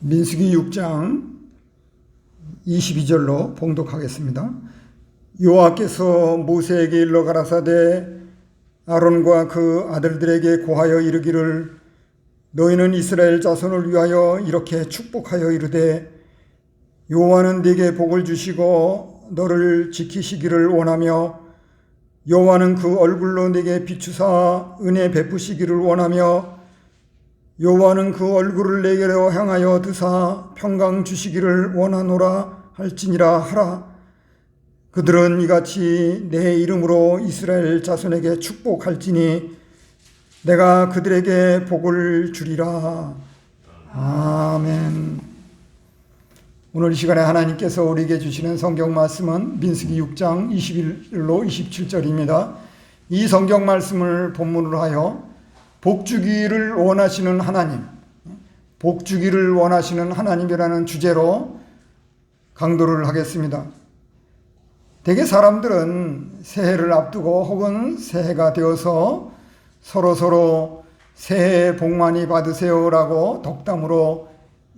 민수기 6장 22절로 봉독하겠습니다. 여호와께서 모세에게 일러 가라사대 아론과 그 아들들에게 고하여 이르기를 너희는 이스라엘 자손을 위하여 이렇게 축복하여 이르되 여호와는 네게 복을 주시고 너를 지키시기를 원하며 여호와는 그 얼굴로 네게 비추사 은혜 베푸시기를 원하며 여호와는 그 얼굴을 내게로 향하여 드사 평강 주시기를 원하노라 할지니라 하라. 그들은 이같이 내 이름으로 이스라엘 자손에게 축복할지니 내가 그들에게 복을 주리라. 아멘. 오늘 이 시간에 하나님께서 우리에게 주시는 성경 말씀은 민수기 6장 21절로 27절입니다. 이 성경 말씀을 본문으로 하여 복주기를 원하시는 하나님, 복주기를 원하시는 하나님이라는 주제로 강도를 하겠습니다. 대개 사람들은 새해를 앞두고 혹은 새해가 되어서 서로 새해 복 많이 받으세요라고 덕담으로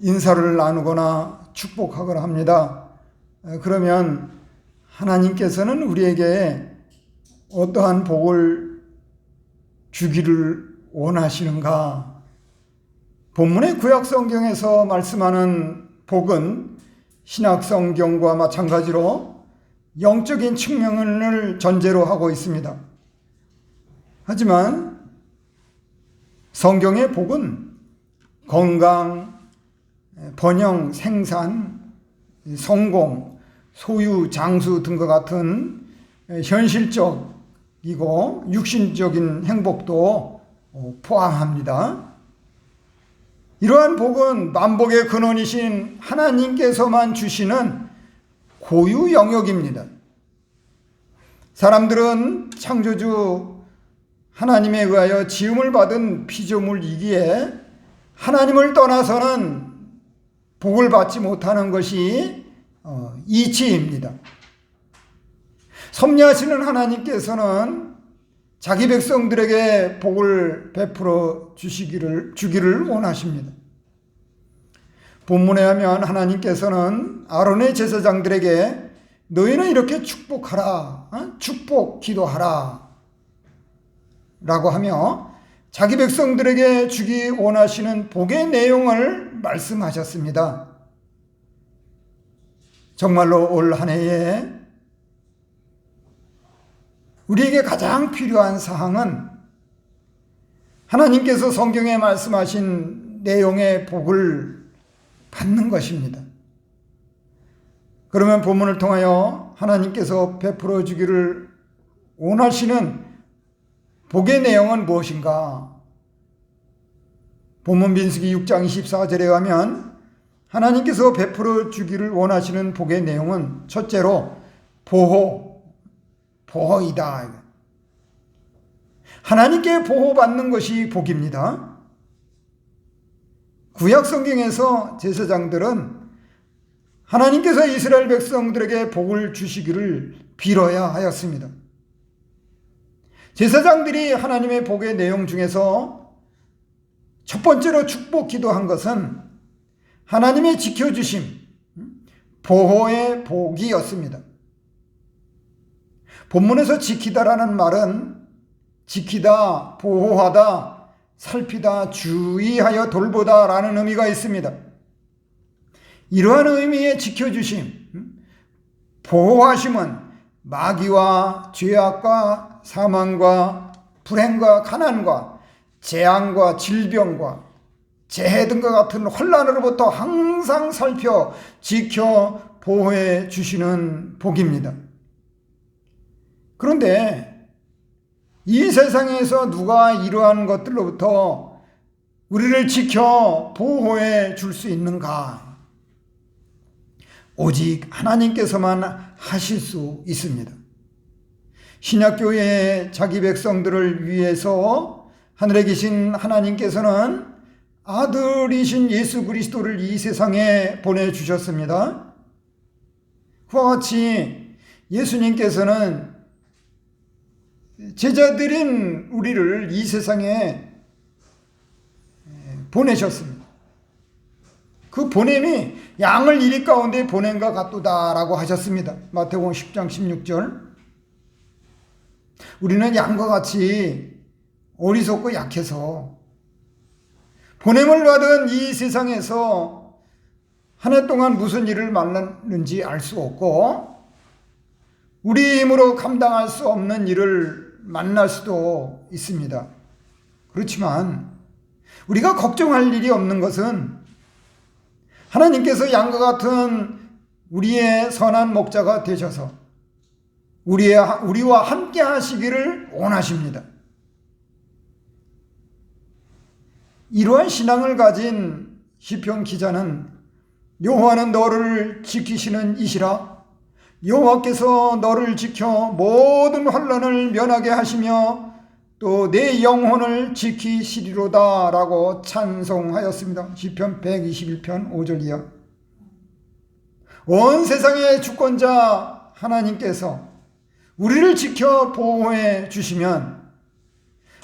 인사를 나누거나 축복하거나 합니다. 그러면 하나님께서는 우리에게 어떠한 복을 주기를 원하시는가? 본문의 구약성경에서 말씀하는 복은 신약성경과 마찬가지로 영적인 측면을 전제로 하고 있습니다. 하지만 성경의 복은 건강, 번영, 생산, 성공, 소유, 장수 등과 같은 현실적이고 육신적인 행복도 포함합니다. 이러한 복은 만복의 근원이신 하나님께서만 주시는 고유 영역입니다. 사람들은 창조주 하나님에 의하여 지음을 받은 피조물이기에 하나님을 떠나서는 복을 받지 못하는 것이 이치입니다. 섭리하시는 하나님께서는 자기 백성들에게 복을 베풀어 주기를 원하십니다. 본문에 하면 하나님께서는 아론의 제사장들에게 너희는 이렇게 축복하라, 축복 기도하라 라고 하며 자기 백성들에게 주기 원하시는 복의 내용을 말씀하셨습니다. 정말로 올 한 해에 우리에게 가장 필요한 사항은 하나님께서 성경에 말씀하신 내용의 복을 받는 것입니다. 그러면 본문을 통하여 하나님께서 베풀어 주기를 원하시는 복의 내용은 무엇인가? 본문 민수기 6장 24절에 가면 하나님께서 베풀어 주기를 원하시는 복의 내용은 첫째로 보호이다. 하나님께 보호받는 것이 복입니다. 구약 성경에서 제사장들은 하나님께서 이스라엘 백성들에게 복을 주시기를 빌어야 하였습니다. 제사장들이 하나님의 복의 내용 중에서 첫 번째로 축복 기도한 것은 하나님의 지켜주심, 보호의 복이었습니다. 본문에서 지키다라는 말은 지키다, 보호하다, 살피다, 주의하여 돌보다 라는 의미가 있습니다. 이러한 의미의 지켜주심, 보호하심은 마귀와 죄악과 사망과 불행과 가난과 재앙과 질병과 재해 등과 같은 혼란으로부터 항상 살펴 지켜 보호해 주시는 복입니다. 그런데 이 세상에서 누가 이러한 것들로부터 우리를 지켜 보호해 줄 수 있는가? 오직 하나님께서만 하실 수 있습니다. 신약교회의 자기 백성들을 위해서 하늘에 계신 하나님께서는 아들이신 예수 그리스도를 이 세상에 보내주셨습니다. 그와 같이 예수님께서는 제자들인 우리를 이 세상에 보내셨습니다. 그 보냄이 양을 이리 가운데 보냄과 같도다라고 하셨습니다. 마태복음 10장 16절. 우리는 양과 같이 어리석고 약해서 보냄을 받은 이 세상에서 한 해 동안 무슨 일을 만났는지 알 수 없고 우리 힘으로 감당할 수 없는 일을 만날 수도 있습니다. 그렇지만 우리가 걱정할 일이 없는 것은 하나님께서 양과 같은 우리의 선한 목자가 되셔서 우리와 함께 하시기를 원하십니다. 이러한 신앙을 가진 시편 기자는 여호와는 너를 지키시는 이시라 여호와께서 너를 지켜 모든 환난을 면하게 하시며 또 내 영혼을 지키시리로다 라고 찬송하였습니다. 시편 121편 5절 이하. 온 세상의 주권자 하나님께서 우리를 지켜 보호해 주시면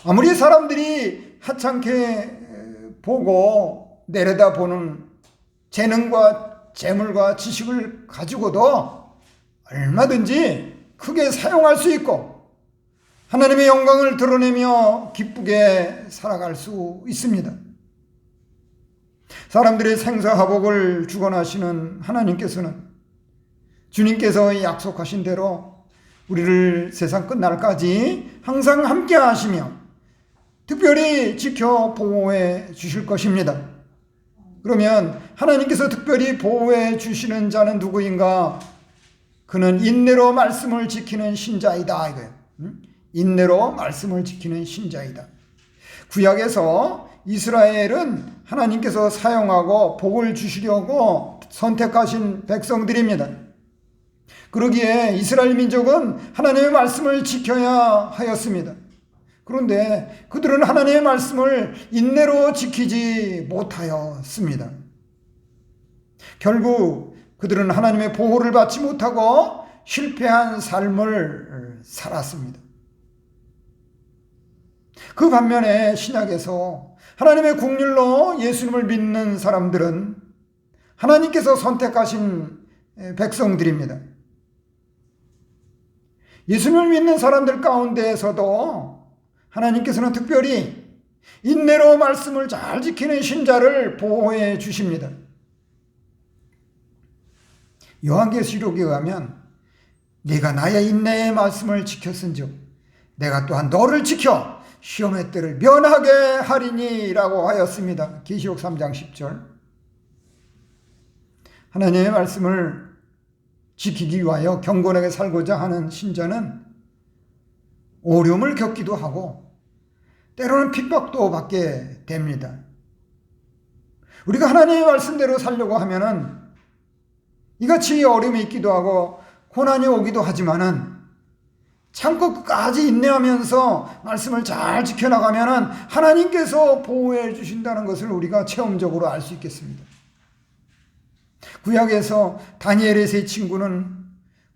아무리 사람들이 하찮게 보고 내려다보는 재능과 재물과 지식을 가지고도 얼마든지 크게 사용할 수 있고 하나님의 영광을 드러내며 기쁘게 살아갈 수 있습니다. 사람들의 생사화복을 주관하시는 하나님께서는 주님께서 약속하신 대로 우리를 세상 끝날까지 항상 함께 하시며 특별히 지켜 보호해 주실 것입니다. 그러면 하나님께서 특별히 보호해 주시는 자는 누구인가? 그는 인내로 말씀을 지키는 신자이다 이거예요. 인내로 말씀을 지키는 신자이다. 구약에서 이스라엘은 하나님께서 사용하고 복을 주시려고 선택하신 백성들입니다. 그러기에 이스라엘 민족은 하나님의 말씀을 지켜야 하였습니다. 그런데 그들은 하나님의 말씀을 인내로 지키지 못하였습니다. 결국 그들은 하나님의 보호를 받지 못하고 실패한 삶을 살았습니다. 그 반면에 신약에서 하나님의 국률로 예수님을 믿는 사람들은 하나님께서 선택하신 백성들입니다. 예수님을 믿는 사람들 가운데에서도 하나님께서는 특별히 인내로 말씀을 잘 지키는 신자를 보호해 주십니다. 요한계시록에 의하면 네가 나의 인내의 말씀을 지켰은즉 내가 또한 너를 지켜 시험의 때를 면하게 하리니 라고 하였습니다. 계시록 3장 10절. 하나님의 말씀을 지키기 위하여 경건하게 살고자 하는 신자는 어려움을 겪기도 하고 때로는 핍박도 받게 됩니다. 우리가 하나님의 말씀대로 살려고 하면은 이같이 어려움이 있기도 하고 고난이 오기도 하지만은 참고 끝까지 인내하면서 말씀을 잘 지켜나가면은 하나님께서 보호해 주신다는 것을 우리가 체험적으로 알 수 있겠습니다. 구약에서 다니엘의 세 친구는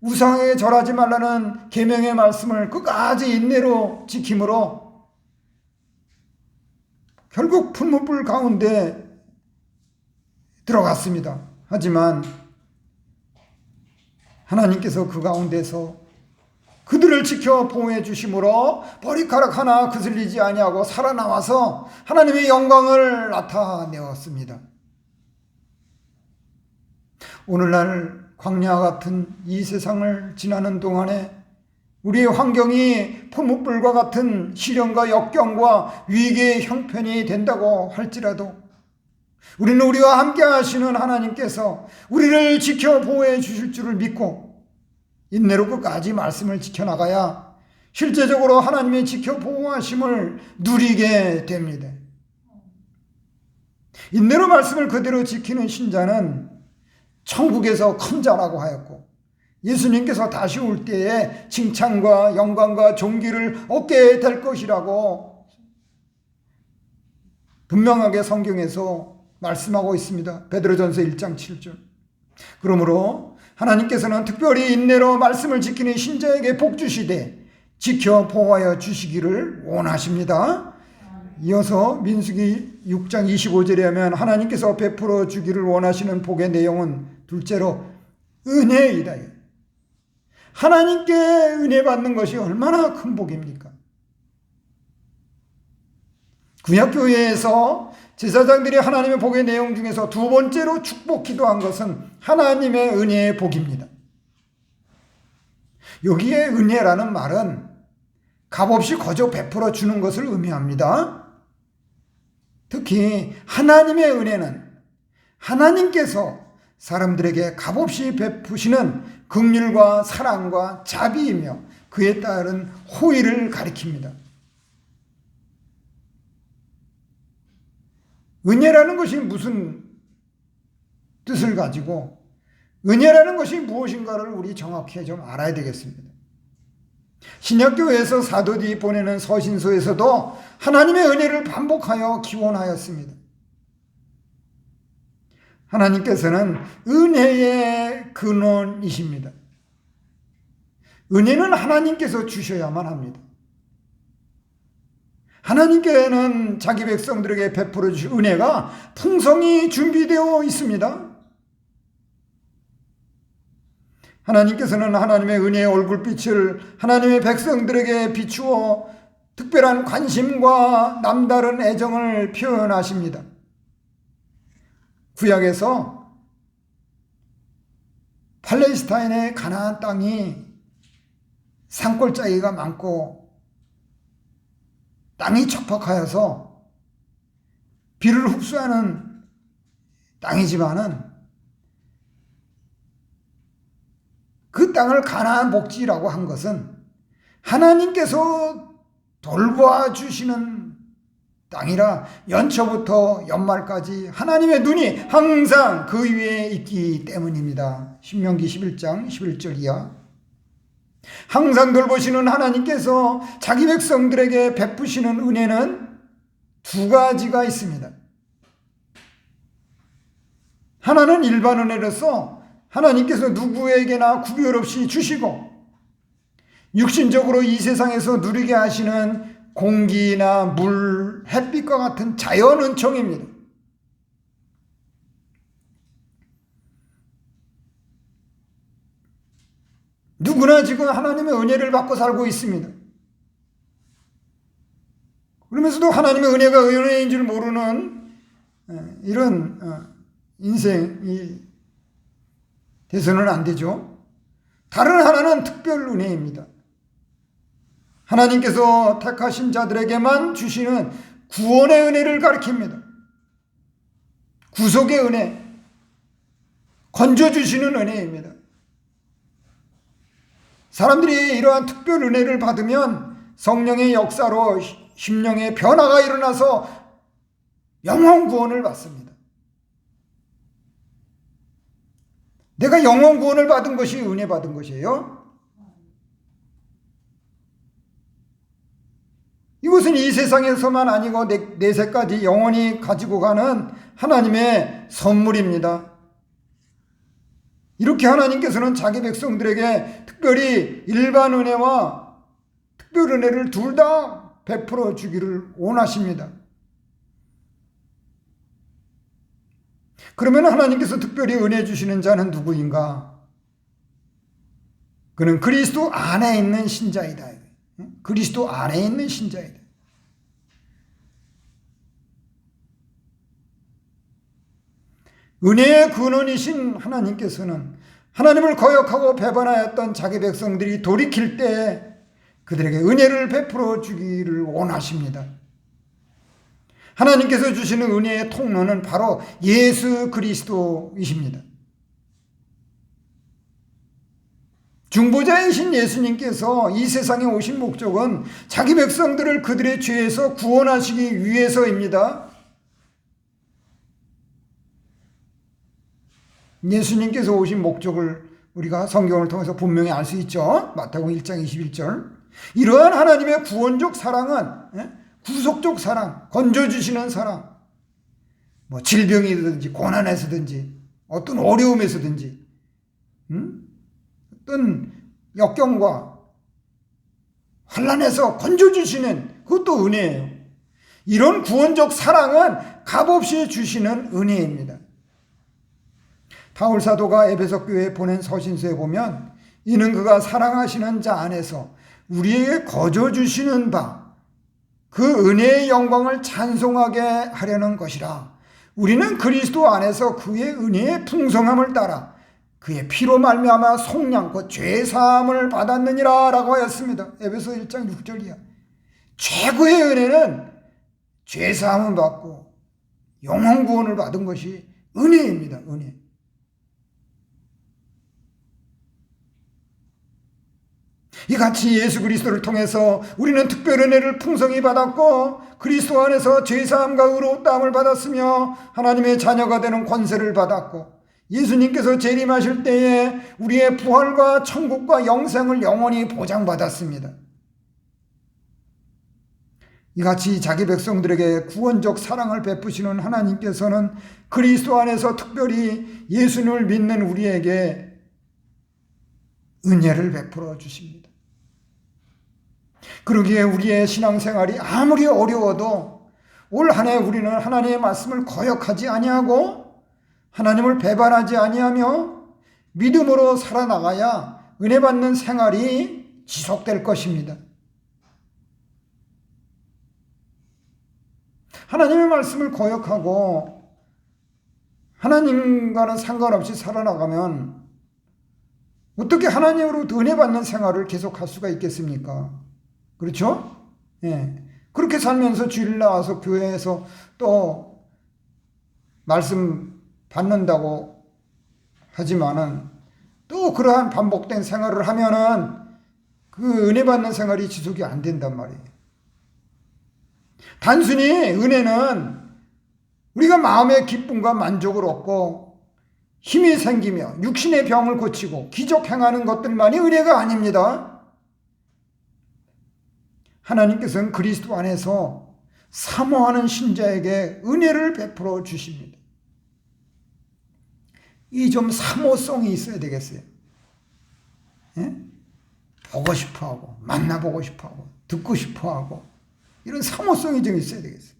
우상에 절하지 말라는 계명의 말씀을 끝까지 인내로 지킴으로 결국 풀무불 가운데 들어갔습니다. 하지만 하나님께서 그 가운데서 그들을 지켜 보호해 주심으로 머리카락 하나 그슬리지 아니하고 살아나와서 하나님의 영광을 나타내었습니다. 오늘날 광야 같은 이 세상을 지나는 동안에 우리의 환경이 포묵불과 같은 시련과 역경과 위기의 형편이 된다고 할지라도 우리는 우리와 함께 하시는 하나님께서 우리를 지켜 보호해 주실 줄을 믿고 인내로 끝까지 말씀을 지켜나가야 실제적으로 하나님의 지켜 보호하심을 누리게 됩니다. 인내로 말씀을 그대로 지키는 신자는 천국에서 큰 자라고 하였고 예수님께서 다시 올 때에 칭찬과 영광과 존귀를 얻게 될 것이라고 분명하게 성경에서 말씀하고 있습니다. 베드로전서 1장 7절. 그러므로 하나님께서는 특별히 인내로 말씀을 지키는 신자에게 복 주시되 지켜 보호하여 주시기를 원하십니다. 이어서 민수기 6장 25절에 하면 하나님께서 베풀어 주기를 원하시는 복의 내용은 둘째로 은혜이다. 하나님께 은혜 받는 것이 얼마나 큰 복입니까? 구약교회에서 제사장들이 하나님의 복의 내용 중에서 두 번째로 축복 기도한 것은 하나님의 은혜의 복입니다. 여기에 은혜라는 말은 값없이 거저 베풀어 주는 것을 의미합니다. 특히 하나님의 은혜는 하나님께서 사람들에게 값없이 베푸시는 긍휼과 사랑과 자비이며 그에 따른 호의를 가리킵니다. 은혜라는 것이 무슨 뜻을 가지고 은혜라는 것이 무엇인가를 우리 정확히 좀 알아야 되겠습니다. 신약교회에서 사도들이 보내는 서신서에서도 하나님의 은혜를 반복하여 기원하였습니다. 하나님께서는 은혜의 근원이십니다. 은혜는 하나님께서 주셔야만 합니다. 하나님께는 자기 백성들에게 베풀어 주실 은혜가 풍성히 준비되어 있습니다. 하나님께서는 하나님의 은혜의 얼굴빛을 하나님의 백성들에게 비추어 특별한 관심과 남다른 애정을 표현하십니다. 구약에서 팔레스타인의 가나안 땅이 산골짜기가 많고 땅이 척박하여서 비를 흡수하는 땅이지만은 그 땅을 가나안 복지라고 한 것은 하나님께서 돌봐주시는 땅이라 연초부터 연말까지 하나님의 눈이 항상 그 위에 있기 때문입니다. 신명기 11장 11절 이하. 항상 돌보시는 하나님께서 자기 백성들에게 베푸시는 은혜는 두 가지가 있습니다. 하나는 일반 은혜로서 하나님께서 누구에게나 구별 없이 주시고 육신적으로 이 세상에서 누리게 하시는 공기나 물, 햇빛과 같은 자연 은총입니다. 누구나 지금 하나님의 은혜를 받고 살고 있습니다. 그러면서도 하나님의 은혜가 은혜인 줄 모르는 이런 인생이 돼서는 안 되죠. 다른 하나는 특별 은혜입니다. 하나님께서 택하신 자들에게만 주시는 구원의 은혜를 가리킵니다. 구속의 은혜, 건져주시는 은혜입니다. 사람들이 이러한 특별 은혜를 받으면 성령의 역사로 심령의 변화가 일어나서 영혼 구원을 받습니다. 내가 영혼 구원을 받은 것이 은혜 받은 것이에요. 이것은 이 세상에서만 아니고 내세까지 영원히 가지고 가는 하나님의 선물입니다. 이렇게 하나님께서는 자기 백성들에게 특별히 일반 은혜와 특별 은혜를 둘 다 베풀어 주기를 원하십니다. 그러면 하나님께서 특별히 은혜 주시는 자는 누구인가? 그는 그리스도 안에 있는 신자이다. 그리스도 안에 있는 신자이다. 은혜의 근원이신 하나님께서는 하나님을 거역하고 배반하였던 자기 백성들이 돌이킬 때 그들에게 은혜를 베풀어 주기를 원하십니다. 하나님께서 주시는 은혜의 통로는 바로 예수 그리스도이십니다. 중보자이신 예수님께서 이 세상에 오신 목적은 자기 백성들을 그들의 죄에서 구원하시기 위해서입니다. 예수님께서 오신 목적을 우리가 성경을 통해서 분명히 알 수 있죠. 마태복음 1장 21절. 이러한 하나님의 구원적 사랑은 구속적 사랑, 건져주시는 사랑, 뭐 질병이든지 고난에서든지 어떤 어려움에서든지 어떤 역경과 환난에서 건져주시는 그것도 은혜예요. 이런 구원적 사랑은 값없이 주시는 은혜입니다. 바울 사도가 에베소 교회에 보낸 서신서에 보면 이는 그가 사랑하시는 자 안에서 우리에게 거저 주시는 바 그 은혜의 영광을 찬송하게 하려는 것이라. 우리는 그리스도 안에서 그의 은혜의 풍성함을 따라 그의 피로 말미암아 속량과 죄사함을 받았느니라 라고 하였습니다. 에베소 1장 6절이야. 최고의 은혜는 죄사함을 받고 영원 구원을 받은 것이 은혜입니다. 은혜. 이같이 예수 그리스도를 통해서 우리는 특별 은혜를 풍성히 받았고 그리스도 안에서 죄사함과 의로움을 받았으며 하나님의 자녀가 되는 권세를 받았고 예수님께서 재림하실 때에 우리의 부활과 천국과 영생을 영원히 보장받았습니다. 이같이 자기 백성들에게 구원적 사랑을 베푸시는 하나님께서는 그리스도 안에서 특별히 예수님을 믿는 우리에게 은혜를 베풀어 주십니다. 그러기에 우리의 신앙생활이 아무리 어려워도 올 한 해 우리는 하나님의 말씀을 거역하지 아니하고 하나님을 배반하지 아니하며 믿음으로 살아나가야 은혜 받는 생활이 지속될 것입니다. 하나님의 말씀을 거역하고 하나님과는 상관없이 살아나가면 어떻게 하나님으로부터 은혜 받는 생활을 계속할 수가 있겠습니까? 그렇죠? 예. 그렇게 살면서 주일 나와서 교회에서 또 말씀 받는다고 하지만은 또 그러한 반복된 생활을 하면은 그 은혜 받는 생활이 지속이 안 된단 말이에요. 단순히 은혜는 우리가 마음의 기쁨과 만족을 얻고 힘이 생기며 육신의 병을 고치고 기적 행하는 것들만이 은혜가 아닙니다. 하나님께서는 그리스도 안에서 사모하는 신자에게 은혜를 베풀어 주십니다. 이 좀 사모성이 있어야 되겠어요. 예? 보고 싶어하고 만나보고 싶어하고 듣고 싶어하고 이런 사모성이 좀 있어야 되겠어요.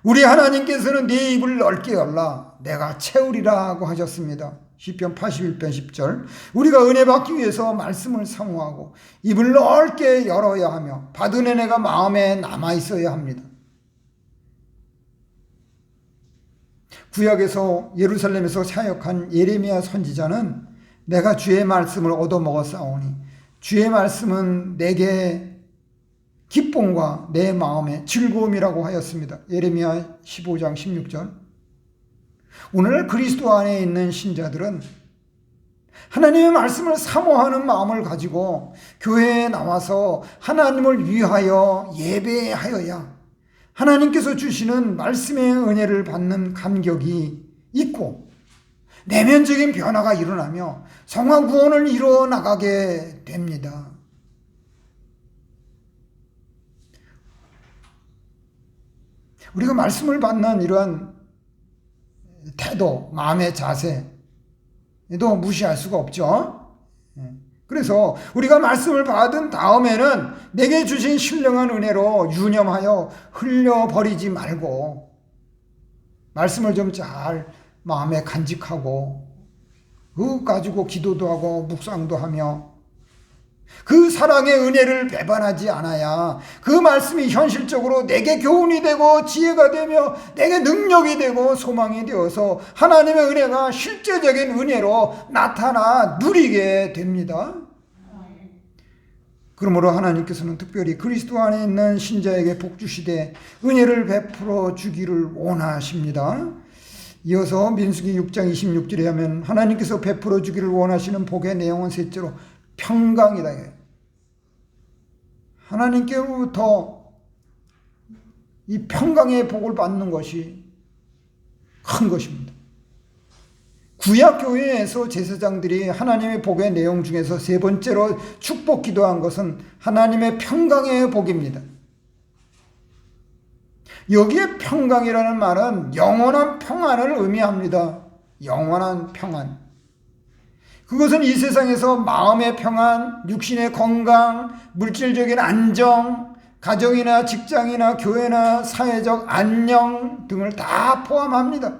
우리 하나님께서는 네 입을 넓게 열라 내가 채우리라고 하셨습니다. 시편 81편 10절. 우리가 은혜 받기 위해서 말씀을 사모하고 입을 넓게 열어야 하며 받은 은혜가 마음에 남아 있어야 합니다. 구약에서 예루살렘에서 사역한 예레미야 선지자는 내가 주의 말씀을 얻어먹었사오니 주의 말씀은 내게 기쁨과 내 마음의 즐거움이라고 하였습니다. 예레미야 15장 16절. 오늘 그리스도 안에 있는 신자들은 하나님의 말씀을 사모하는 마음을 가지고 교회에 나와서 하나님을 위하여 예배하여야 하나님께서 주시는 말씀의 은혜를 받는 감격이 있고 내면적인 변화가 일어나며 성화 구원을 이루어 나가게 됩니다. 우리가 말씀을 받는 이러한 태도, 마음의 자세도 무시할 수가 없죠. 그래서 우리가 말씀을 받은 다음에는 내게 주신 신령한 은혜로 유념하여 흘려버리지 말고 말씀을 좀 잘 마음에 간직하고 그거 가지고 기도도 하고 묵상도 하며 그 사랑의 은혜를 배반하지 않아야 그 말씀이 현실적으로 내게 교훈이 되고 지혜가 되며 내게 능력이 되고 소망이 되어서 하나님의 은혜가 실제적인 은혜로 나타나 누리게 됩니다. 그러므로 하나님께서는 특별히 그리스도 안에 있는 신자에게 복 주시되 은혜를 베풀어 주기를 원하십니다. 이어서 민수기 6장 26절에 하면 하나님께서 베풀어 주기를 원하시는 복의 내용은 셋째로 평강이다. 하나님께로부터 이 평강의 복을 받는 것이 큰 것입니다. 구약교회에서 제사장들이 하나님의 복의 내용 중에서 세 번째로 축복 기도한 것은 하나님의 평강의 복입니다. 여기에 평강이라는 말은 영원한 평안을 의미합니다. 영원한 평안. 그것은 이 세상에서 마음의 평안, 육신의 건강, 물질적인 안정, 가정이나 직장이나 교회나 사회적 안녕 등을 다 포함합니다.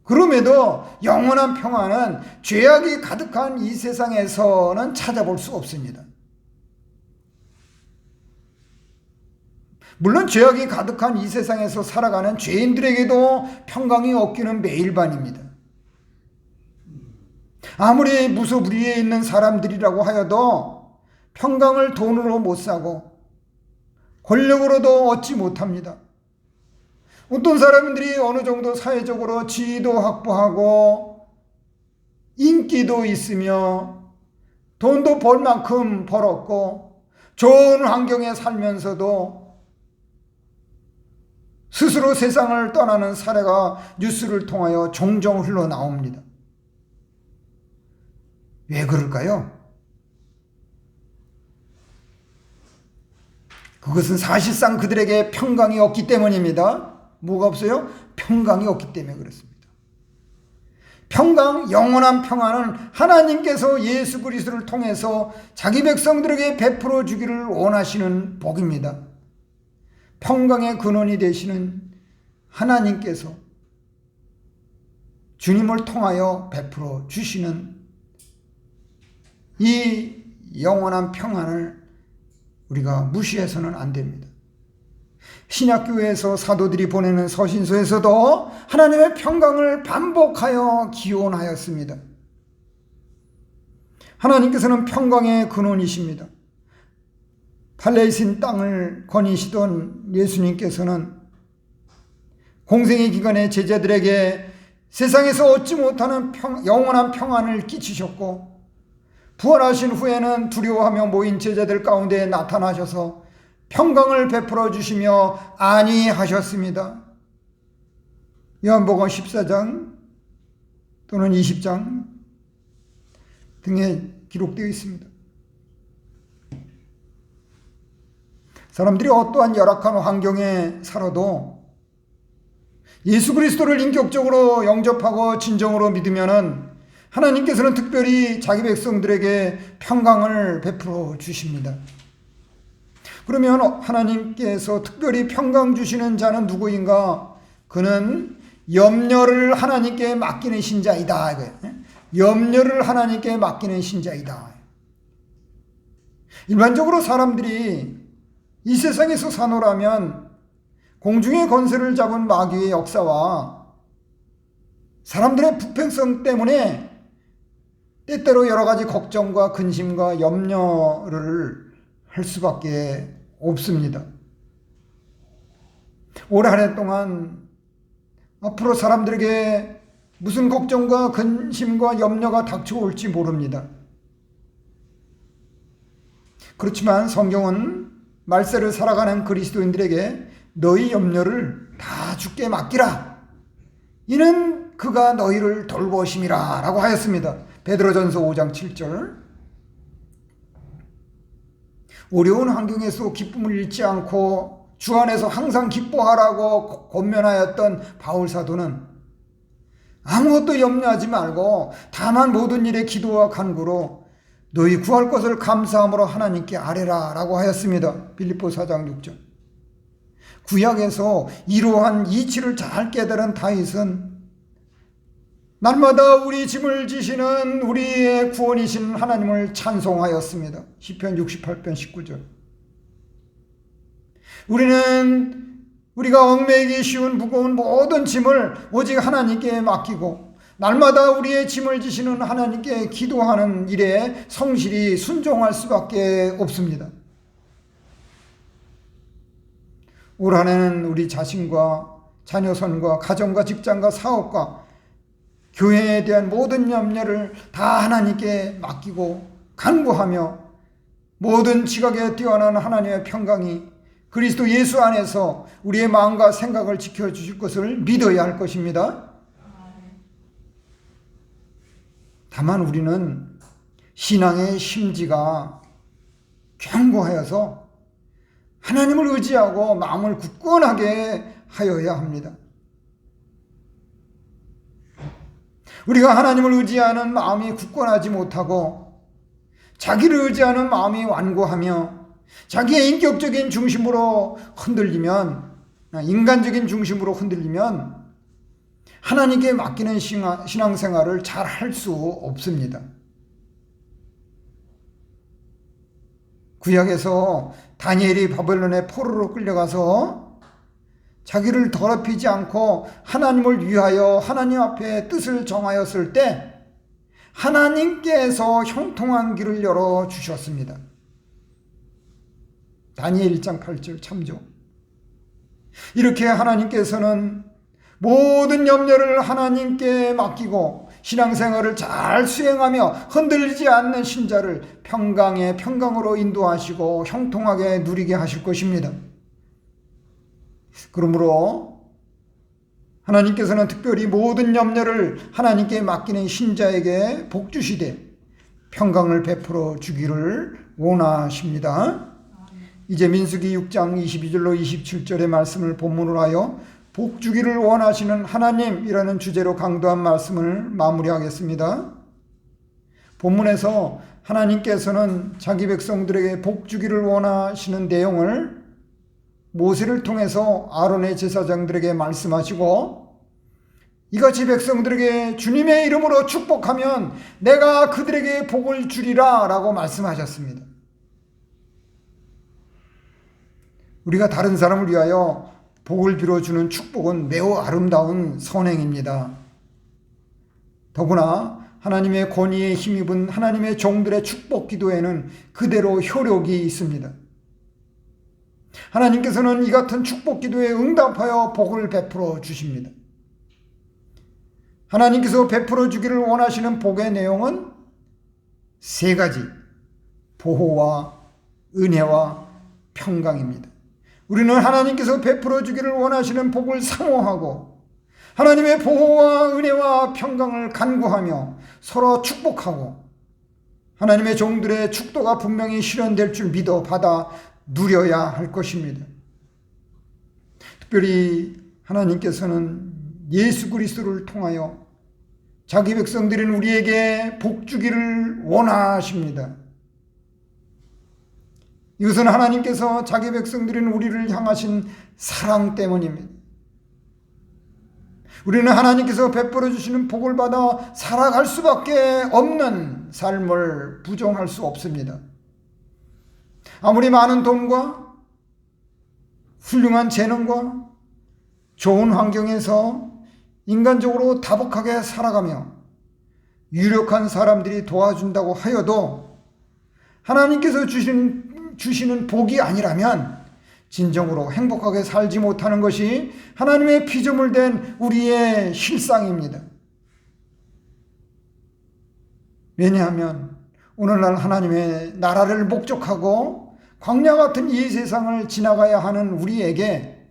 그럼에도 영원한 평안은 죄악이 가득한 이 세상에서는 찾아볼 수 없습니다. 물론 죄악이 가득한 이 세상에서 살아가는 죄인들에게도 평강이 없기는 매일반입니다. 아무리 무소불위에 있는 사람들이라고 하여도 평강을 돈으로 못 사고 권력으로도 얻지 못합니다. 어떤 사람들이 어느 정도 사회적으로 지위도 확보하고 인기도 있으며 돈도 벌 만큼 벌었고 좋은 환경에 살면서도 스스로 세상을 떠나는 사례가 뉴스를 통하여 종종 흘러나옵니다. 왜 그럴까요? 그것은 사실상 그들에게 평강이 없기 때문입니다. 뭐가 없어요? 평강이 없기 때문에 그렇습니다. 평강, 영원한 평안은 하나님께서 예수 그리스도를 통해서 자기 백성들에게 베풀어 주기를 원하시는 복입니다. 평강의 근원이 되시는 하나님께서 주님을 통하여 베풀어 주시는 이 영원한 평안을 우리가 무시해서는 안 됩니다. 신약교회에서 사도들이 보내는 서신서에서도 하나님의 평강을 반복하여 기원하였습니다. 하나님께서는 평강의 근원이십니다. 팔레스틴 땅을 거니시던 예수님께서는 공생의 기간에 제자들에게 세상에서 얻지 못하는 영원한 평안을 끼치셨고, 부활하신 후에는 두려워하며 모인 제자들 가운데 나타나셔서 평강을 베풀어 주시며 안위하셨습니다. 요한복음 14장 또는 20장 등에 기록되어 있습니다. 사람들이 어떠한 열악한 환경에 살아도 예수 그리스도를 인격적으로 영접하고 진정으로 믿으면은 하나님께서는 특별히 자기 백성들에게 평강을 베풀어 주십니다. 그러면 하나님께서 특별히 평강 주시는 자는 누구인가? 그는 염려를 하나님께 맡기는 신자이다. 염려를 하나님께 맡기는 신자이다. 일반적으로 사람들이 이 세상에서 사노라면 공중의 권세를 잡은 마귀의 역사와 사람들의 부패성 때문에 때때로 여러 가지 걱정과 근심과 염려를 할 수밖에 없습니다. 올 한 해 동안 앞으로 사람들에게 무슨 걱정과 근심과 염려가 닥쳐올지 모릅니다. 그렇지만 성경은 말세를 살아가는 그리스도인들에게 너희 염려를 다 주께 맡기라. 이는 그가 너희를 돌보심이라 라고 하였습니다. 베드로전서 5장 7절. 어려운 환경에서 기쁨을 잃지 않고 주 안에서 항상 기뻐하라고 권면하였던 바울 사도는 아무것도 염려하지 말고 다만 모든 일에 기도와 간구로 너희 구할 것을 감사함으로 하나님께 아뢰라 라고 하였습니다. 빌립보 4장 6절. 구약에서 이러한 이치를 잘 깨달은 다윗은 날마다 우리 짐을 지시는 우리의 구원이신 하나님을 찬송하였습니다. 시편 68편 19절. 우리는 우리가 얽매이기 쉬운 무거운 모든 짐을 오직 하나님께 맡기고 날마다 우리의 짐을 지시는 하나님께 기도하는 일에 성실히 순종할 수밖에 없습니다. 올 한 해는 우리 자신과 자녀선과 가정과 직장과 사업과 교회에 대한 모든 염려를 다 하나님께 맡기고 간구하며 모든 지각에 뛰어난 하나님의 평강이 그리스도 예수 안에서 우리의 마음과 생각을 지켜주실 것을 믿어야 할 것입니다. 다만 우리는 신앙의 심지가 견고하여서 하나님을 의지하고 마음을 굳건하게 하여야 합니다. 우리가 하나님을 의지하는 마음이 굳건하지 못하고 자기를 의지하는 마음이 완고하며 자기의 인격적인 중심으로 흔들리면, 인간적인 중심으로 흔들리면 하나님께 맡기는 신앙생활을 잘 할 수 없습니다. 구약에서 다니엘이 바벨론의 포로로 끌려가서 자기를 더럽히지 않고 하나님을 위하여 하나님 앞에 뜻을 정하였을 때 하나님께서 형통한 길을 열어주셨습니다. 다니엘 1장 8절 참조. 이렇게 하나님께서는 모든 염려를 하나님께 맡기고 신앙생활을 잘 수행하며 흔들리지 않는 신자를 평강의 평강으로 인도하시고 형통하게 누리게 하실 것입니다. 그러므로 하나님께서는 특별히 모든 염려를 하나님께 맡기는 신자에게 복 주시되 평강을 베풀어 주기를 원하십니다. 이제 민수기 6장 22절로 27절의 말씀을 본문으로 하여 복 주기를 원하시는 하나님이라는 주제로 강도한 말씀을 마무리하겠습니다. 본문에서 하나님께서는 자기 백성들에게 복 주기를 원하시는 내용을 모세를 통해서 아론의 제사장들에게 말씀하시고 이같이 백성들에게 주님의 이름으로 축복하면 내가 그들에게 복을 주리라 라고 말씀하셨습니다. 우리가 다른 사람을 위하여 복을 빌어주는 축복은 매우 아름다운 선행입니다. 더구나 하나님의 권위에 힘입은 하나님의 종들의 축복 기도에는 그대로 효력이 있습니다. 하나님께서는 이 같은 축복 기도에 응답하여 복을 베풀어 주십니다. 하나님께서 베풀어 주기를 원하시는 복의 내용은 세 가지: 보호와 은혜와 평강입니다. 우리는 하나님께서 베풀어 주기를 원하시는 복을 사모하고 하나님의 보호와 은혜와 평강을 간구하며 서로 축복하고 하나님의 종들의 축도가 분명히 실현될 줄 믿어 받아 누려야 할 것입니다. 특별히 하나님께서는 예수 그리스도를 통하여 자기 백성들인 우리에게 복 주기를 원하십니다. 이것은 하나님께서 자기 백성들인 우리를 향하신 사랑 때문입니다. 우리는 하나님께서 베풀어 주시는 복을 받아 살아갈 수밖에 없는 삶을 부정할 수 없습니다. 아무리 많은 돈과 훌륭한 재능과 좋은 환경에서 인간적으로 다복하게 살아가며 유력한 사람들이 도와준다고 하여도 하나님께서 주시는 복이 아니라면 진정으로 행복하게 살지 못하는 것이 하나님의 피조물 된 우리의 실상입니다. 왜냐하면 오늘날 하나님의 나라를 목적하고 광야 같은 이 세상을 지나가야 하는 우리에게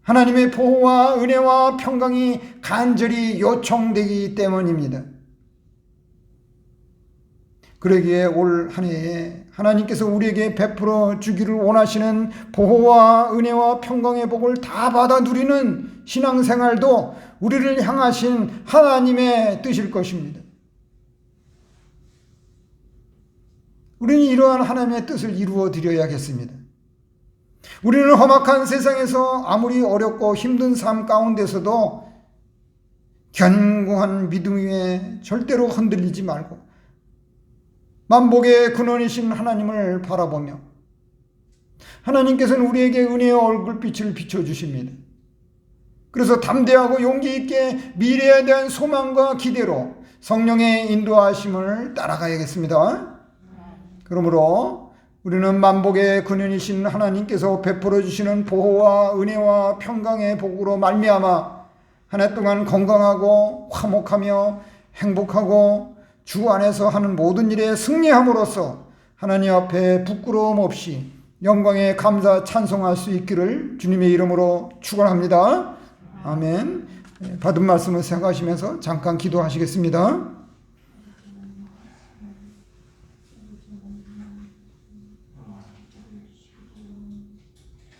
하나님의 보호와 은혜와 평강이 간절히 요청되기 때문입니다. 그러기에 올 한 해에 하나님께서 우리에게 베풀어 주기를 원하시는 보호와 은혜와 평강의 복을 다 받아 누리는 신앙생활도 우리를 향하신 하나님의 뜻일 것입니다. 우리는 이러한 하나님의 뜻을 이루어 드려야겠습니다. 우리는 험악한 세상에서 아무리 어렵고 힘든 삶 가운데서도 견고한 믿음 위에 절대로 흔들리지 말고 만복의 근원이신 하나님을 바라보며 하나님께서는 우리에게 은혜의 얼굴빛을 비춰주십니다. 그래서 담대하고 용기 있게 미래에 대한 소망과 기대로 성령의 인도하심을 따라가야겠습니다. 그러므로 우리는 만복의 근원이신 하나님께서 베풀어 주시는 보호와 은혜와 평강의 복으로 말미암아 한 해 동안 건강하고 화목하며 행복하고 주 안에서 하는 모든 일에 승리함으로써 하나님 앞에 부끄러움 없이 영광에 감사 찬송할 수 있기를 주님의 이름으로 축원합니다. 아멘. 받은 말씀을 생각하시면서 잠깐 기도하시겠습니다.